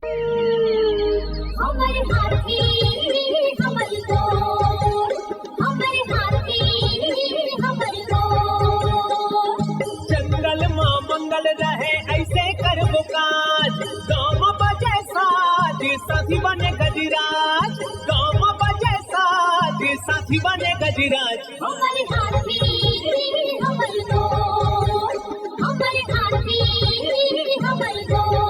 हमर हाथी हमर गोर, हमर हाथी हमर गोर। जंगल मां मंगल रहे ऐसे करबो काज, गाँव बजे साज साथी बने गजराज, गाँव बजे साज साथी बने गजराज। हमर हाथी हमर गोर, हमर हाथी हमर गोर।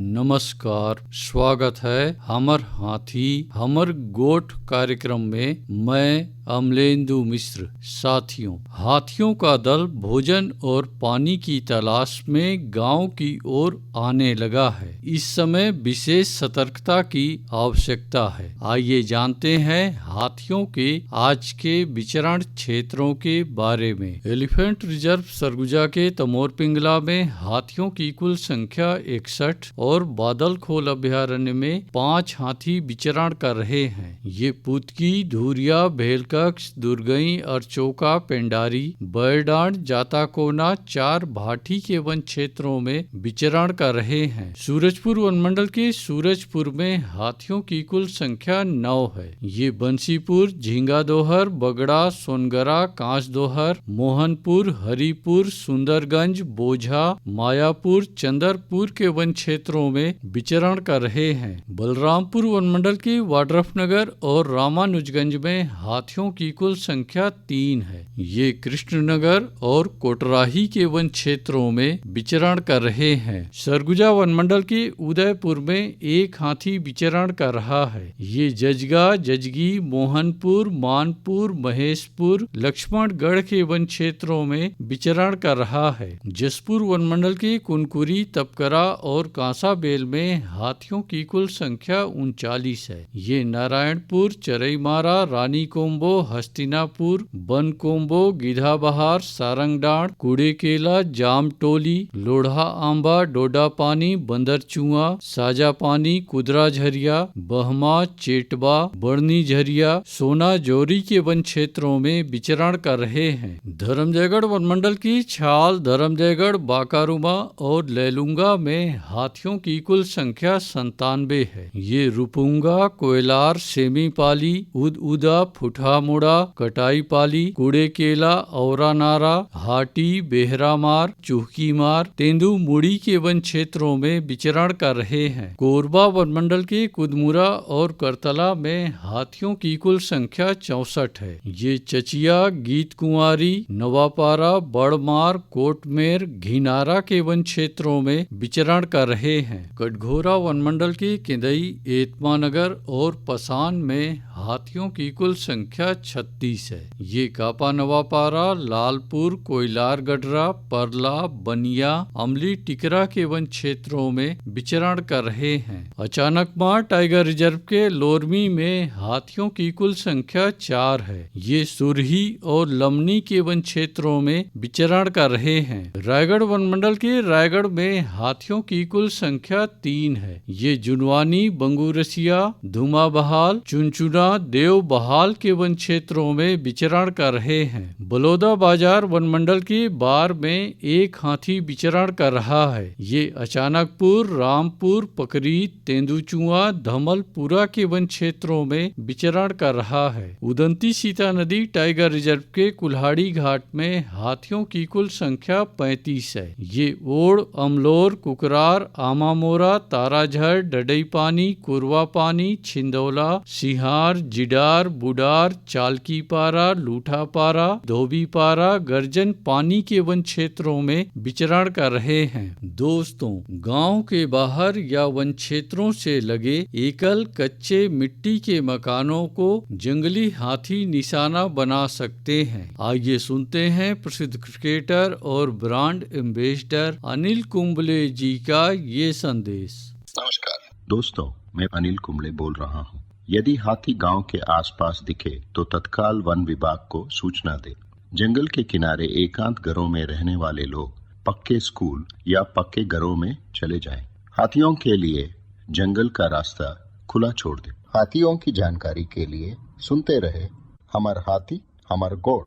नमस्कार, स्वागत है हमर हाथी हमर गोठ कार्यक्रम में। मैं अमलेंदु मिश्र। साथियों, हाथियों का दल भोजन और पानी की तलाश में गांव की ओर आने लगा है। इस समय विशेष सतर्कता की आवश्यकता है। आइए जानते हैं हाथियों के आज के विचरण क्षेत्रों के बारे में। एलिफेंट रिजर्व सरगुजा के तमोर पिंगला में हाथियों की कुल संख्या 61 और बादल खोल अभयारण्य में 5 हाथी विचरण कर रहे हैं। ये पुतकी, धुरिया, भेलकक्ष, दुर्गई, अरचोका, पेंडारी, बैरडांड, जाताकोना 4 भाटी के वन क्षेत्रों में विचरण कर रहे हैं। सूरजपुर वन मंडल के सूरजपुर में हाथियों की कुल संख्या 9 है। ये बंसीपुर, झींगादोहर, बगड़ा, सोनगरा, कांसदोहर, मोहनपुर, हरिपुर, सुंदरगंज, बोझा, मायापुर, चंदरपुर के वन क्षेत्रों में विचरण कर रहे हैं। बलरामपुर वन मंडल के वाड्रफनगर और रामानुजगंज में हाथियों की कुल संख्या 3 है। ये कृष्णनगर और कोटराही के वन क्षेत्रों में विचरण कर रहे हैं। सरगुजा वन मंडल के उदयपुर में 1 हाथी विचरण कर रहा है। ये जजगा, जजगी, मोहनपुर, मानपुर, महेशपुर, लक्ष्मणगढ़ के वन क्षेत्रों में विचरण कर रहा है। जसपुर वन मंडल के कुनकुरी, तपकरा और कांसाबेल में हाथियों की कुल संख्या 39 है। ये नारायणपुर, चरईमारा, रानी कोम्बो, हस्तिनापुर, बनकोम्बो, गिधाबहार, सारंगडांड, कुड़ेकेला, जामटोली, लोढ़ा आंबा, डोडापानी, बंदरचुआ, साजापानी, कुदरा झरिया, बहमा, चेटबा, बड़नी झरिया, सोना जोरी के वन क्षेत्रों में विचरण कर रहे हैं। धर्मजयगढ़ वन मंडल की छाल, धर्मजयगढ़, बाकारुमा और लेलुंगा में हाथियों की कुल संख्या 97 है। ये रुपुंगा, कोयलार, सेमीपाली, उदा, फुठामुड़ा, कटाईपाली, कुड़ेकेला, औरानारा, हाटी, बेहरामार, चुहकीमार, तेंदुमुड़ी के वन क्षेत्रों में विचरण कर रहे हैं। कोरबा वन मंडल के कुदमुरा और करतला में हाथियों की कुल संख्या 64 है। ये चचिया, गीत कुंवारी, नवापारा, बड़मार, कोटमेर, घिनारा के वन क्षेत्रों में विचरण कर रहे हैं। कटघोरा वन मंडल के केंदई, एतमानगर और पसान में हाथियों की कुल संख्या 36 है। ये कापा, नवापारा, लालपुर, कोयलार गडरा, परला, बनिया, अमली, टिकरा के वन क्षेत्रों में विचरण कर रहे हैं। अचानकमार टाइगर रिजर्व के लोरमी में हाथियों की कुल संख्या 4 है। ये सुरही और लमनी के वन क्षेत्रों में विचरण कर रहे हैं। रायगढ़ वन मंडल के रायगढ़ में हाथियों की कुल संख्या 3 है। ये जुनवानी, बंगूरसिया, धुमाबहाल, चुनचुना, देव बहाल के वन क्षेत्रों में विचरण कर रहे हैं। बलौदा बाजार वन मंडल के बार में 1 हाथी विचरण कर रहा है। ये अचानकपुर, रामपुर, पकरीत, तेंदुचुआ, धमलपुरा के वन क्षेत्रों में विचरण कर रहा है। उदंती सीता नदी टाइगर रिजर्व के कुल्हाड़ी घाट में हाथियों की कुल संख्या 35 है। ये ओड़, अमलोर, कुकरार, आमामोरा, ताराझर, डडईपानी, कुरवापानी, छिंदौला, सिहार, जिडार, बुडार, चालकीपारा, लूठापारा, धोबीपारा, गर्जन पानी के वन क्षेत्रों में विचरण कर रहे हैं। दोस्तों, गांव के बाहर या वन क्षेत्रों से लगे एकल कच्चे मिट्टी के मकानों को जंगली हाथी निशाना बना सकते हैं। आइए सुनते हैं प्रसिद्ध क्रिकेटर और ब्रांड एम्बेसडर अनिल कुंबले जी का ये संदेश। नमस्कार दोस्तों, मैं अनिल कुंबले बोल रहा हूँ। यदि हाथी गांव के आसपास दिखे तो तत्काल वन विभाग को सूचना दे। जंगल के किनारे एकांत घरों में रहने वाले लोग पक्के स्कूल या पक्के घरों में चले जाएं। हाथियों के लिए जंगल का रास्ता खुला छोड़ दे। हाथियों की जानकारी के लिए सुनते रहे हमार हाथी हमार गोठ।